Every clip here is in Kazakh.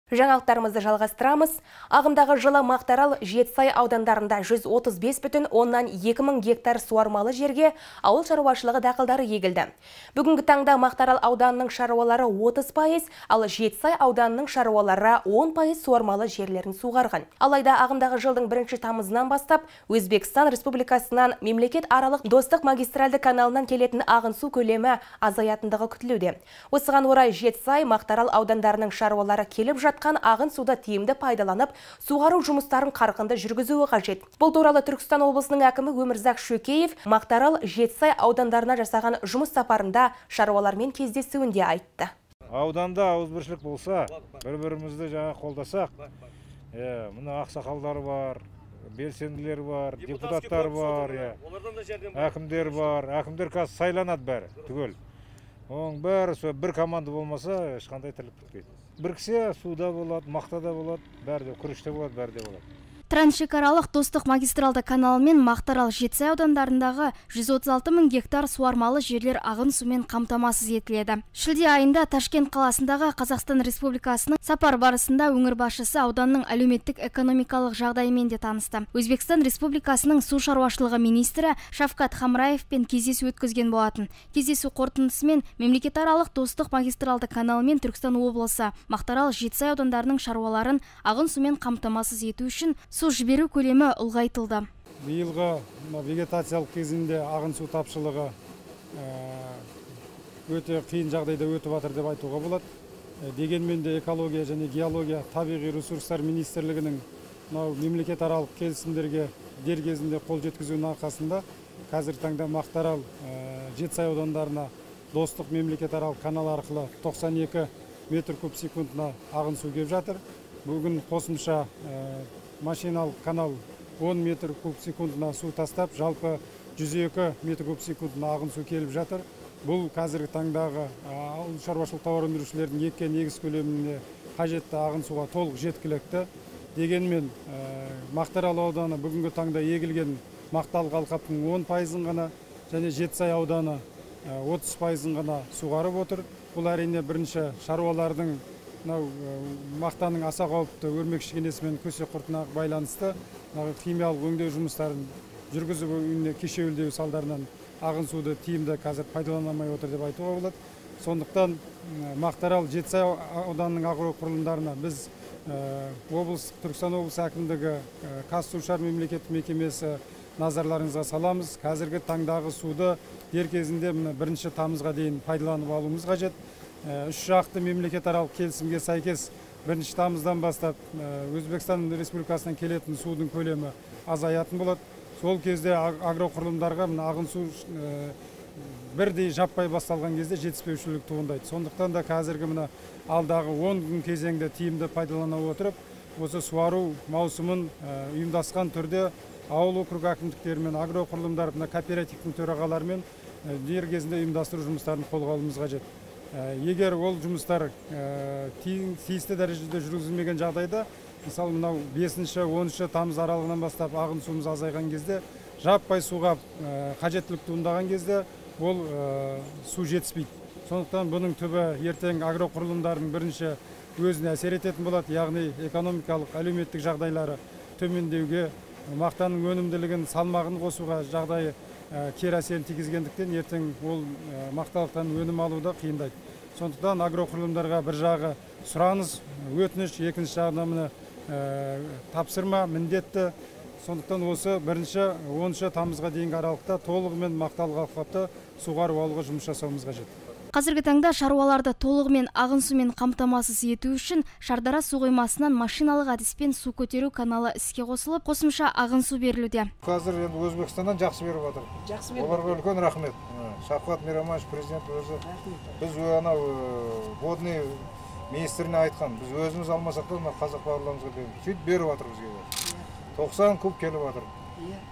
Жаңалықтарымызды жалғастырамыз. Ағымдағы жылы Мақтаарал, Жетісай аудандарында 135,2 мың гектар суармалы жерге ауыл шаруашылығы дақылдары егілді. Бүгінгі таңда Мақтаарал ауданының шаруалары 30%, ал Жетісай ауданының шаруалары 10% суармалы жерлерін суғарған. Алайда ағымдағы жылдың 1 тамызынан бастап Өзбекстан Республикасынан мемлекет аралық достық магистральды каналынан келетін ағын су көлемі азаятындығы күтілуде. Осыған орай Жетісай, Мақтаарал аудандарының шаруалары келіп жатқан ағын суда тиімді пайдаланып, суғару жұмыстарын қарқынды жүргізуі қажет. Бұл туралы Түркістан облысының әкімі Өмірзақ Шөкеев Мақтаарал, Жетісай аудандарына жасаған жұмыс сапарында шаруалармен кездесуінде айтты. Ауданда ауызбіршілік болса, бір-бірімізді жаңа қолдасақ, мына ақсақалдар бар, белсенділер бар, депутаттар бар, әкімдер бар. Әкімдер қазір сайланады бәрі, түгел. Оның бәрі бір команда болмаса, ешқандай тірлік бітпейді. Бір кісі суда болады, мақтада болады, бәрі де күріште болады, бәрі де болады. Трансшекаралық достық магистралды каналымен Мақтаарал, Жетісай аудандарындағы 136 мың гектар суармалы жерлер ағын сумен қамтамасыз етіледі. Шілде айында Ташкент қаласындағы Қазақстан Республикасының сапар барысында өңір басшысы ауданның әлеуметтік экономикалық жағдайымен де танысты. Өзбекстан Республикасының су шаруашылығы министрі Шавкат Хамраевпен кездесу өткізген болатын. Кездесу қорытындысымен мемлекетаралық достық магистралды каналымен Түркістан облысы Мақтаарал, Жетісай аудандарының шаруаларын ағын сумен қамтамасыз ету үшін су жіберу көлемі ұлғайтылды. Биылғы вегетациялық кезінде ағын су тапшылығы өте қиын жағдайда өтіп жатыр деп айтуға болады. Дегенмен де экология және геология табиғи ресурстар министрлігінің мемлекетаралық келісімдерге дер кезінде қол жеткізуінің арқасында қазіргі таңда Мақтаарал, Жетісай аудандарына достық мемлекетаралық канал арқылы 92 метр куб секундына ағын су келіп жатыр. Бүгін қосымша машиналық канал 10 метр куб секундына су тастап, жалпы 102 метр куб секундына ағын су келіп жатыр. Бұл қазіргі таңдағы ауыл шаруашылық тауар өндірушілердің еккен егіс көлеміне қажетті ағын суға толық жеткілікті. Дегенмен Мақтаарал ауданы бүгінгі таңда егілген мақталық алқаптың 10%-ын ғана және Жетісай ауданы 30%-ын ғана суғарып отыр. Бұл әрине бірінші шаруалардың мақтаның аса қауіпті өрмек шегінесімен көсе құртына байланысты химиялық өңдеу жұмыстарын жүргізуіне кешеуілдеу салдарынан ағын суды тиімді қазір пайдаланамай отыр деп айтуға болады. Сондықтан Мақтаарал, Жетісай ауданының агроқұрылымдарына біз Түркістан облысы әкімдігі, Қазсушар мемлекеттік мекемесі назарларыңызға саламыз. Қазіргі таңдағы суды дер кезінде 1 тамызға дейін пайдаланып алуымыз қажет. Үш жақты мемлекетаралық келісімге сәйкес 1 тамыздан бастап Өзбекстан Республикасынан келетін судың көлемі азаятын болады. Сол кезде агроқұрылымдарға ағын су бірдей жаппай басталған кезде жетіспеушілік туындайды. Сондықтан да қазіргі алдағы 10 күн кезеңде тиімді пайдалана отырып, осы суару маусымын ұйымдасқан түрде ауыл округ әкімдіктерімен, агроқұрылымдар, кооперативтің төрағаларымен дер кезінде ұйымдастыру жұмыстарын қолға алуымыз қажет. Егер ол жұмыстар тиісті дәрежеде жүргізілмеген жағдайда, мысалы 5-10 тамыз аралығынан бастап ағын суымыз азайған кезде, жаппай суға қажеттілік туындаған кезде ол су жетіспейді. Сондықтан бұның түбі ертең агроқұрылымдардың бірінші өзіне әсер ететін болады, яғни экономикалық, әлеуметтік жағдайлары төмендеуге, мақтаның өнімділігін, салмағын қосуға жағдайы кері әсерін тигізгендіктен ертең ол мақталықтан өнім алуда қиындайды. Сондықтан агроқұрылымдарға бір жағы сұраныс, өтініш, екінші жағынан тапсырма, міндетті. Сондықтан осы 1-10 тамызға дейінгі аралықта толығымен мақталық алқапты суғарып алуға жұмыс жасауымыз қажет. Қазіргі таңда шаруаларды толығымен ағын сумен қамтамасыз ету үшін Шардара су қоймасынан машиналық әдіспен су көтеру каналы іске қосылып, қосымша ағын су берілуде. Қазір Өзбекстаннан жақсы беріп жатыр. Оларға үлкен рахмет. Шавкат Мироманович президент өзі, біз водный министріне айтқан, біз өзіміз алмасақ та қазақ бауырларымызға береміз. Сөйтіп беріп жатыр бізге. 90 куб келіп жатыр.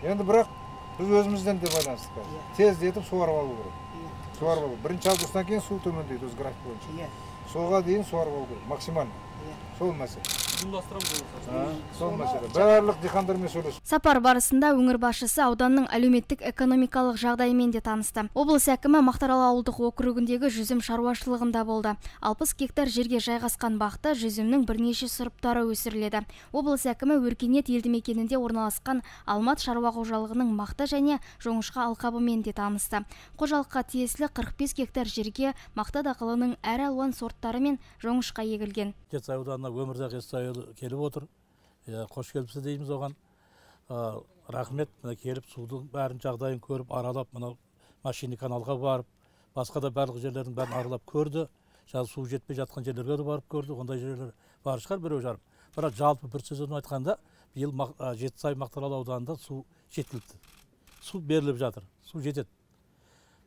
Енді бірақ біз өзімізден де байланыстық. Тездетіп суарып алу керек. Суарып алу. Бірінші августан кейін су төмендейді өз график бойынша. Соға дейін суарып алу керек, максимально. Сол мәселе. Сол мәселе. Барлық диқандармен сөйлесіп. Сапар барысында өңір басшысы ауданның әлеуметтік экономикалық жағдайымен де танысты. Облыс әкімі Мақтаарал ауылдық округіндегі жүзім шаруашылығында болды. 60 гектар жерге жайғасқан бақта жүзімнің бірнеше сұрыптары өсіріледі. Облыс әкімі Өркениет елді мекенінде орналасқан Алмат шаруа қожалығының мақта және жоңышқа алқабымен де танысты. Қожалыққа тиесілі 45 гектар жерге мақта дақылының әр алуан сорттары мен жоңышқа егілген. Жетісай ауданына өмірзақ Естайұлы келіп отыр. Қош келіпсіз дейміз оған. Рахмет, келіп судың бәрін жағдайын көріп, аралап, машина каналға барып, басқа да барлық жерлердің бәрін аралап көрді. Су жетпей жатқан жерлерге де барып көрді. Ондай жерлер бар шығар біреу жарым. Бірақ жалпы бір сөзін айтқанда, биыл Жетісай Мақтаарал ауданында су жеткілікті. Су беріліп жатыр, су жетеді.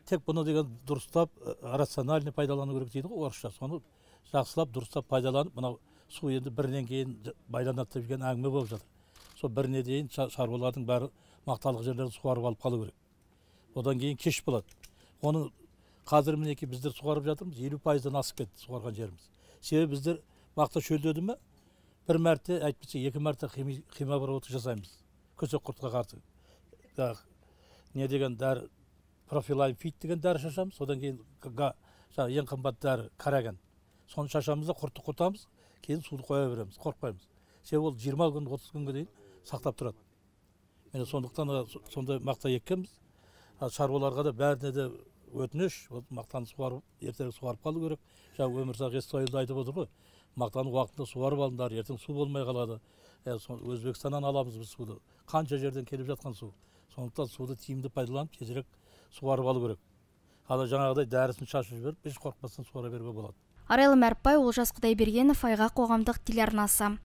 Тек бұны деген дұрыстап, рациональный пайдалану керек дейді ғой орысша. Соны жақсылап, дұрыстап пайдаланып, мынау су енді бірінен кейін байланады деген әңгіме болып жатыр. Сол біріне дейін шаруалардың бәрі мақталық жерлерді суарып алып қалу керек. Одан кейін кеш болады. Оны қазір мінеки біздер суарып жатырмыз, 50%-дан асып кетті суарған жеріміз. Себебі біздер мақта шөлдеді ме, бір мәрте, әйтпесе екі мәрте химия обработка жасаймыз. Көсек құртқа қарсы. Не деген дәрі, профилайн фит деген дәрі шашамыз, одан кейін ең қымбат дәрі караген. Соны шашамыз да құртты құртамыз, кейін суды қоя береміз, қорқпаймыз. Себебі ол 20 күн, 30 күнге дейін сақтап тұрады. Мені сондықтан сондай мақта еккенбіз. Шаруаларға да бәріне де өтініш, мақтаны суарып, ертең суарып қалу керек. Өмірзақ Естайұлы айтып отыр ғой, мақтаны уақытында суарып алыңдар, ертең су болмай қалады. Өзбекстаннан аламыз біз суды. Қанша жерден келіп жатқан су. Сондықтан суды тиімді пайдаланып, тезірек суарып алу керек. Ал жаңағыдай дәрісін шашып жіберіп, еш қорықпастан суара беруге болады. Арайлым Әріпбай, Олжас Құдайбергенов, Айға қоғамдық телеарнасы.